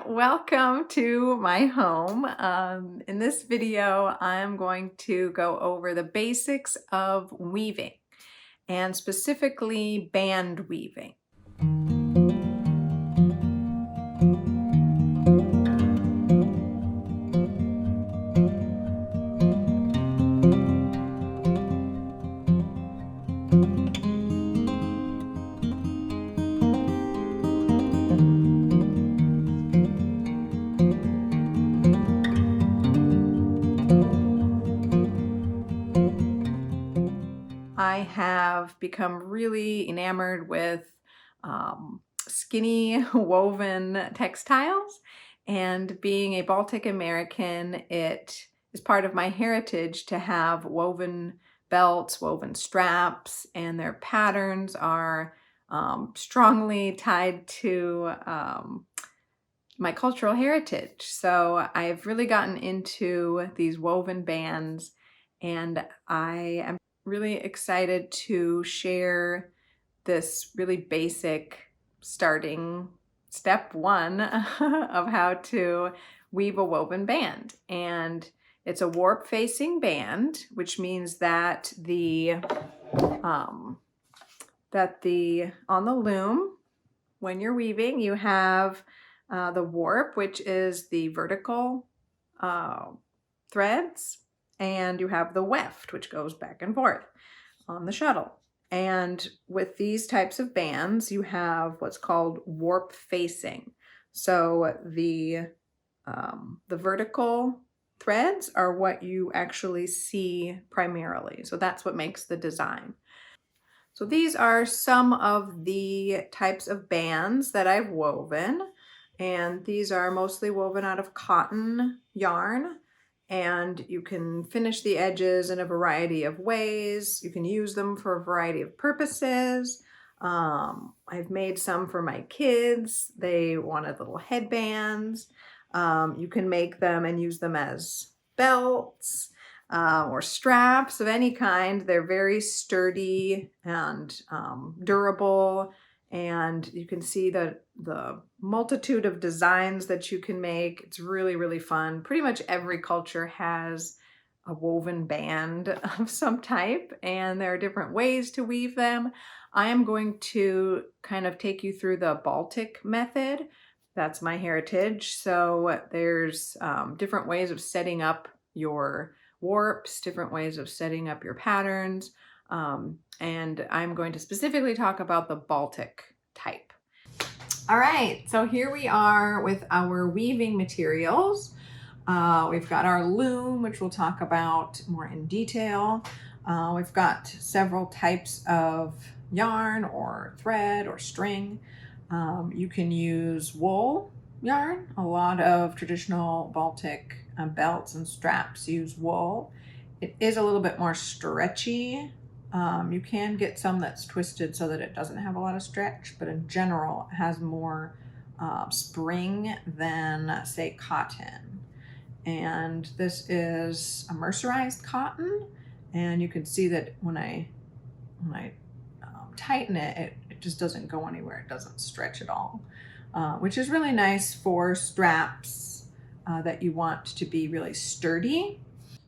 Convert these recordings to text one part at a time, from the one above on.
welcome to my home. In this video, I'm going to go over the basics of weaving and specifically band weaving. I have become really enamored with skinny woven textiles, and being a Baltic American, it is part of my heritage to have woven belts, woven straps, and their patterns are strongly tied to my cultural heritage. So I've really gotten into these woven bands, and I am really excited to share this really basic starting step one of how to weave a woven band. And it's a warp facing band, which means that on the loom, when you're weaving, you have the warp, which is the vertical threads, and you have the weft, which goes back and forth on the shuttle. And with these types of bands, you have what's called warp facing. So the vertical threads are what you actually see primarily. So that's what makes the design. So these are some of the types of bands that I've woven. And these are mostly woven out of cotton yarn. And you can finish the edges in a variety of ways. You can use them for a variety of purposes. I've made some for my kids. They wanted little headbands. You can make them and use them as belts or straps of any kind. They're very sturdy and durable. And you can see the multitude of designs that you can make. It's really, really fun. Pretty much every culture has a woven band of some type, and there are different ways to weave them. I am going to kind of take you through the Baltic method. That's my heritage. So there's different ways of setting up your warps, different ways of setting up your patterns. And I'm going to specifically talk about the Baltic type. All right, so here we are with our weaving materials. We've got our loom, which we'll talk about more in detail. We've got several types of yarn or thread or string. You can use wool yarn. A lot of traditional Baltic belts and straps use wool. It is a little bit more stretchy. You can get some that's twisted so that it doesn't have a lot of stretch, but in general, it has more spring than, say, cotton. And this is a mercerized cotton, and you can see that when I tighten it, it just doesn't go anywhere. It doesn't stretch at all, which is really nice for straps that you want to be really sturdy.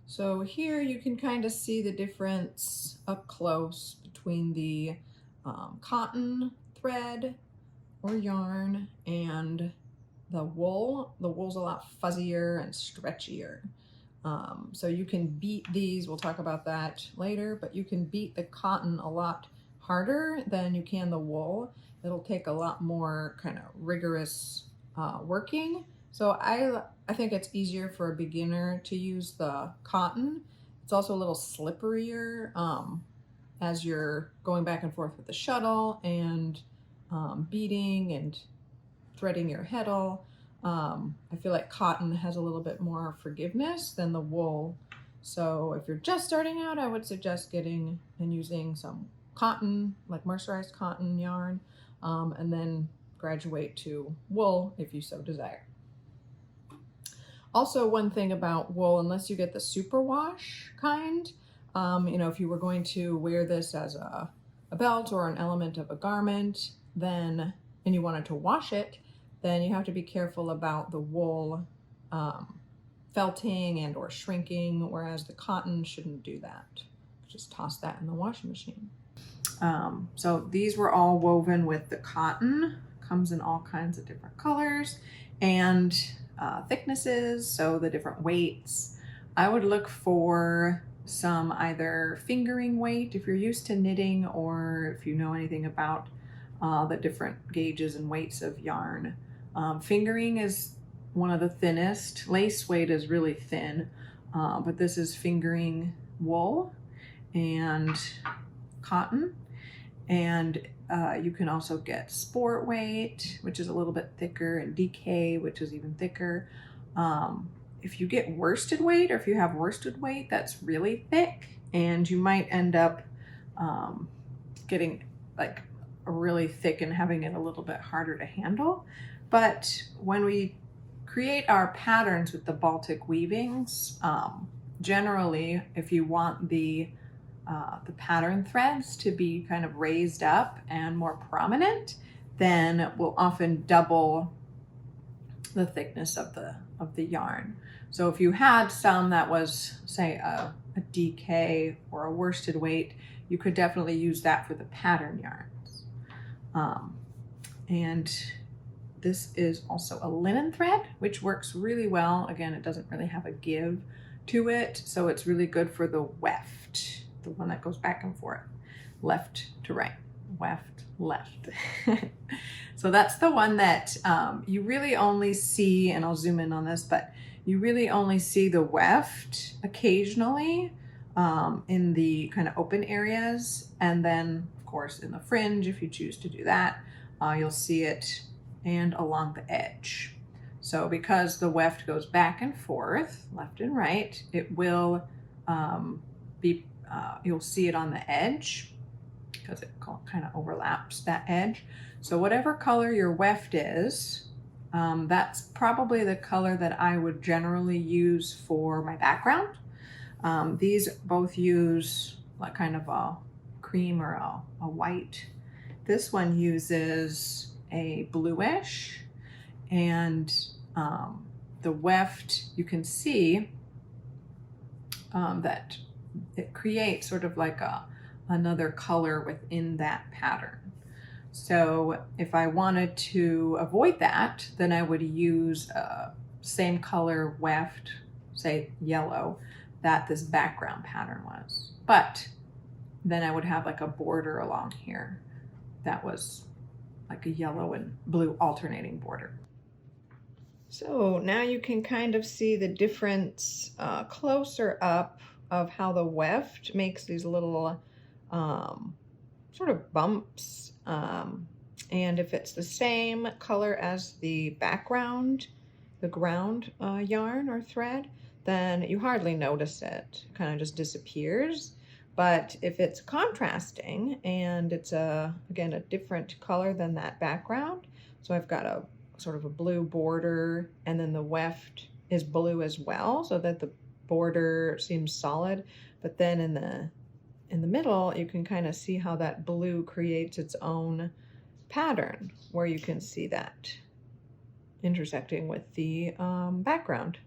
So here you can kind of see the difference up close between the cotton thread or yarn and the wool. The wool's a lot fuzzier and stretchier. So you can beat these, we'll talk about that later, but you can beat the cotton a lot harder than you can the wool. It'll take a lot more kind of rigorous working. So I think it's easier for a beginner to use the cotton. It's also a little slipperier as you're going back and forth with the shuttle and beating and threading your heddle. I feel like cotton has a little bit more forgiveness than the wool. So if you're just starting out, I would suggest getting and using some cotton, like mercerized cotton yarn, and then graduate to wool if you so desire. Also, one thing about wool, unless you get the superwash kind, if you were going to wear this as a belt or an element of a garment, then, and you wanted to wash it, then you have to be careful about the wool felting and or shrinking, whereas the cotton shouldn't do that. Just toss that in the washing machine. So these were all woven with the cotton. Comes in all kinds of different colors and thicknesses, so the different weights. I would look for some either fingering weight if you're used to knitting, or if you know anything about the different gauges and weights of yarn. Fingering is one of the thinnest. Lace weight is really thin, but this is fingering wool and cotton. And you can also get sport weight, which is a little bit thicker, and DK, which is even thicker. If you get worsted weight, or if you have worsted weight, that's really thick, and you might end up getting like really thick and having it a little bit harder to handle. But when we create our patterns with the Baltic weavings, generally, if you want the pattern threads to be kind of raised up and more prominent, then we'll often double the thickness of the yarn. So if you had some that was, say, a DK or a worsted weight, you could definitely use that for the pattern yarns. And this is also a linen thread, which works really well. Again, it doesn't really have a give to it, so it's really good for the weft, the one that goes back and forth, left to right, weft, left. So that's the one that you really only see, and I'll zoom in on this, but you really only see the weft occasionally in the kind of open areas. And then of course in the fringe, if you choose to do that, you'll see it, and along the edge. So because the weft goes back and forth, left and right, it will be, you'll see it on the edge because it kind of overlaps that edge. So whatever color your weft is, that's probably the color that I would generally use for my background. These both use like kind of a cream or a white. This one uses a bluish, and the weft, you can see that it creates sort of like another color within that pattern. So if I wanted to avoid that, then I would use same color weft, say yellow, that this background pattern was. But then I would have like a border along here that was like a yellow and blue alternating border. So now you can kind of see the difference closer up of how the weft makes these little sort of bumps. And if it's the same color as the background, the ground yarn or thread, then you hardly notice it. It kind of just disappears. But if it's contrasting and it's again a different color than that background, so I've got a sort of a blue border, and then the weft is blue as well, so that the border seems solid, but then in the middle you can kind of see how that blue creates its own pattern, where you can see that intersecting with the background.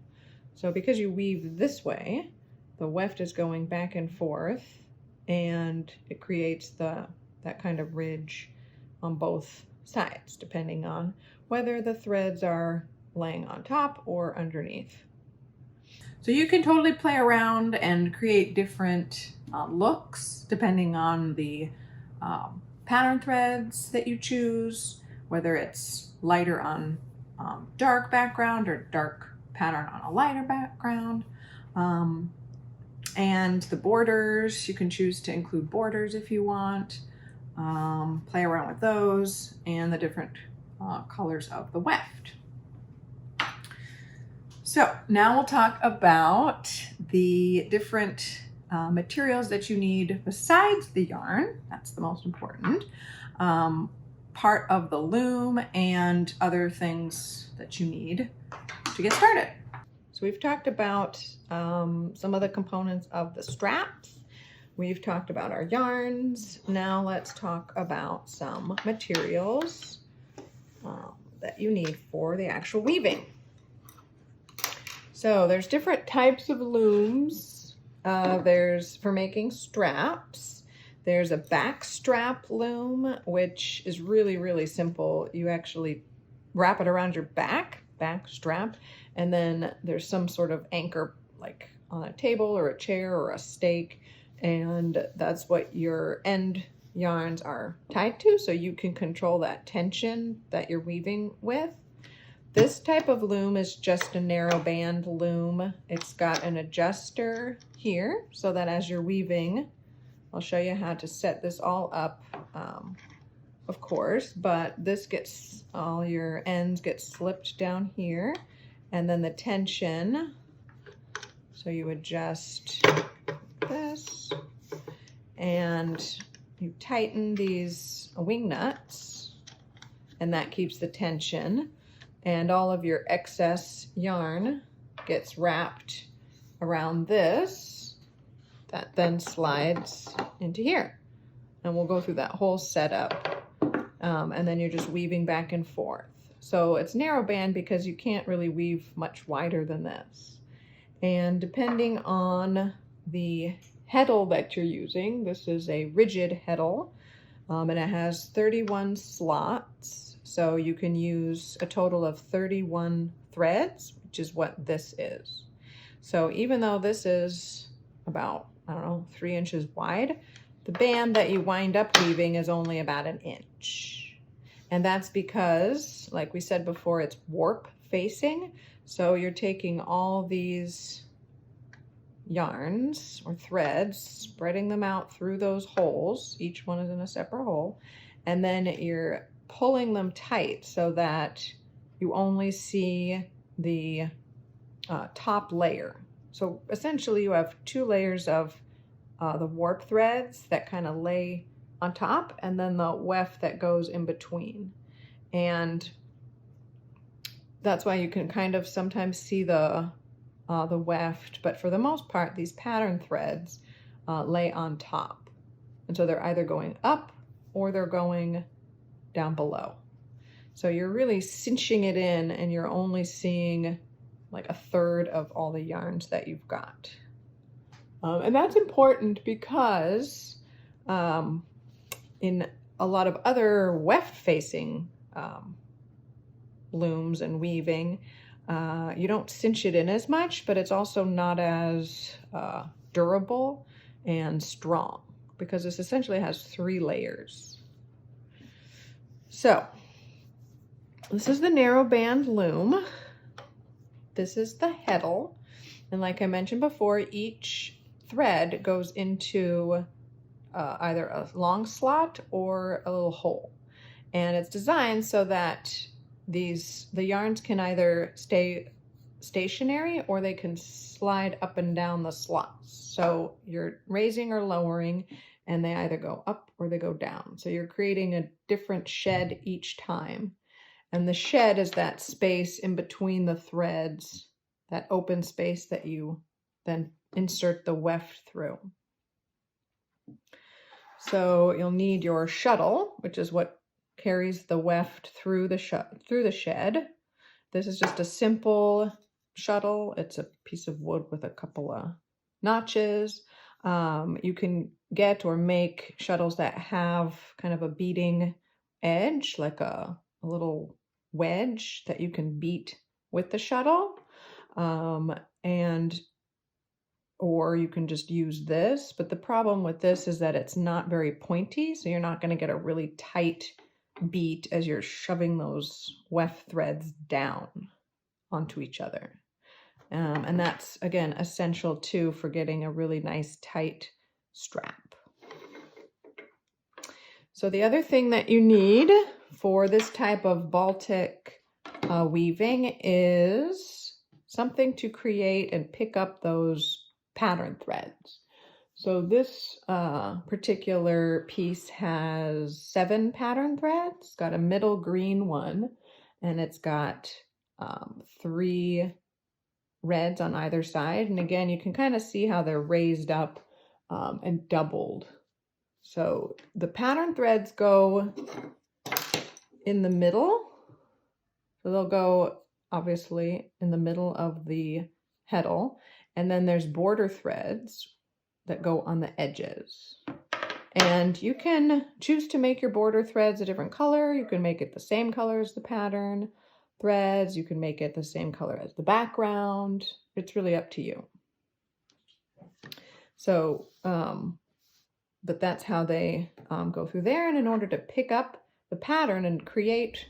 So because you weave this way, the weft is going back and forth, and it creates that kind of ridge on both sides, depending on whether the threads are laying on top or underneath. So you can totally play around and create different looks depending on the pattern threads that you choose, whether it's lighter on dark background or dark pattern on a lighter background. And the borders, you can choose to include borders if you want. Play around with those and the different colors of the weft. So now we'll talk about the different materials that you need besides the yarn. That's the most important part of the loom, and other things that you need to get started. So we've talked about some of the components of the straps. We've talked about our yarns. Now let's talk about some materials that you need for the actual weaving. So there's different types of looms. There's for making straps. There's a back strap loom, which is really, really simple. You actually wrap it around your back strap, and then there's some sort of anchor like on a table or a chair or a stake, and that's what your end yarns are tied to, so you can control that tension that you're weaving with. This type of loom is just a narrow band loom. It's got an adjuster here so that as you're weaving, I'll show you how to set this all up, of course, but this gets, all your ends get slipped down here, and then the tension, so you adjust this, and you tighten these wing nuts, and that keeps the tension. And all of your excess yarn gets wrapped around this, that then slides into here. And we'll go through that whole setup. And then you're just weaving back and forth. So it's narrow band because you can't really weave much wider than this. And depending on the heddle that you're using, this is a rigid heddle, and it has 31 slots. So you can use a total of 31 threads, which is what this is. So even though this is about, I don't know, 3 inches wide, the band that you wind up weaving is only about 1 inch. And that's because, like we said before, it's warp facing. So you're taking all these yarns or threads, spreading them out through those holes. Each one is in a separate hole. And then you're pulling them tight so that you only see the top layer. So essentially you have 2 layers of the warp threads that kind of lay on top, and then the weft that goes in between. And that's why you can kind of sometimes see the weft, but for the most part, these pattern threads lay on top. And so they're either going up or they're going down below. So you're really cinching it in, and you're only seeing like 1/3 of all the yarns that you've got. And that's important because in a lot of other weft facing looms and weaving, you don't cinch it in as much, but it's also not as durable and strong because this essentially has 3 layers. So this is the narrow band loom. This is the heddle. And like I mentioned before, each thread goes into either a long slot or a little hole. And it's designed so that the yarns can either stay stationary or they can slide up and down the slots. So you're raising or lowering, and they either go up or they go down. So you're creating a different shed each time. And the shed is that space in between the threads, that open space that you then insert the weft through. So you'll need your shuttle, which is what carries the weft through the shed. This is just a simple shuttle. It's a piece of wood with a couple of notches. You can get or make shuttles that have kind of a beating edge, like a little wedge that you can beat with the shuttle. Or you can just use this, but the problem with this is that it's not very pointy, so you're not going to get a really tight beat as you're shoving those weft threads down onto each other. And that's, again, essential too for getting a really nice tight strap. So the other thing that you need for this type of Baltic weaving is something to create and pick up those pattern threads. So this particular piece has 7 pattern threads. It's got a middle green one, and it's got 3 reds on either side. And again, you can kind of see how they're raised up and doubled. So the pattern threads go in the middle So they'll go obviously in the middle of the heddle, and then there's border threads that go on the edges. And you can choose to make your border threads a different color. You can make it the same color as the pattern threads. You can make it the same color as the background. It's really up to you. So, but that's how they go through there. And in order to pick up the pattern and create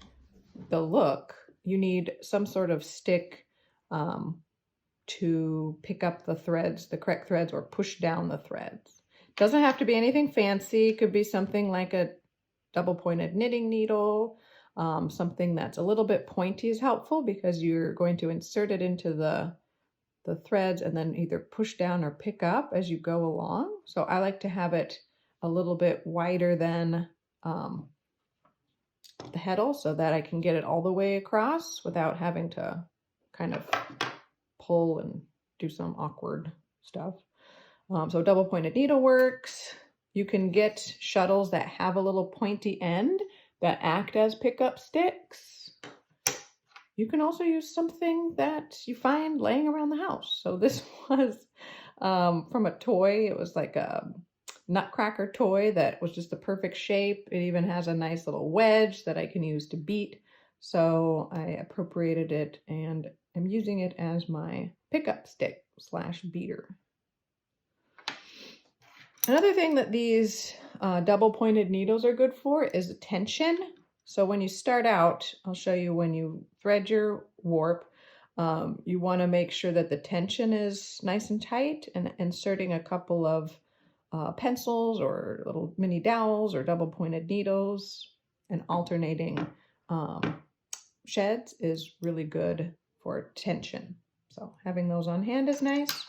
the look, you need some sort of stick to pick up the threads, the correct threads, or push down the threads. Doesn't have to be anything fancy. It could be something like a double-pointed knitting needle. Something that's a little bit pointy is helpful because you're going to insert it into the threads and then either push down or pick up as you go along. So I like to have it a little bit wider than the heddle so that I can get it all the way across without having to kind of pull and do some awkward stuff. So double pointed needle works. You can get shuttles that have a little pointy end that act as pickup sticks. You can also use something that you find laying around the house. So this was from a toy. It was like a nutcracker toy that was just the perfect shape. It even has a nice little wedge that I can use to beat. So I appropriated it and I'm using it as my pickup stick / beater. Another thing that these double pointed needles are good for is the tension. So when you start out, I'll show you when you thread your warp, you want to make sure that the tension is nice and tight, and inserting a couple of pencils or little mini dowels or double pointed needles and alternating sheds is really good for tension. So having those on hand is nice.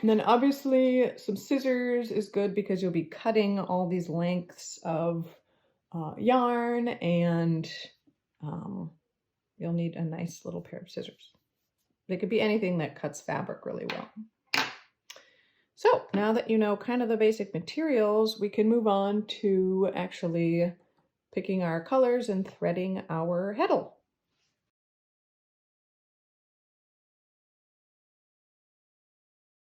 And then obviously some scissors is good because you'll be cutting all these lengths of yarn, and you'll need a nice little pair of scissors. They could be anything that cuts fabric really well. So now that you know kind of the basic materials, we can move on to actually picking our colors and threading our heddle.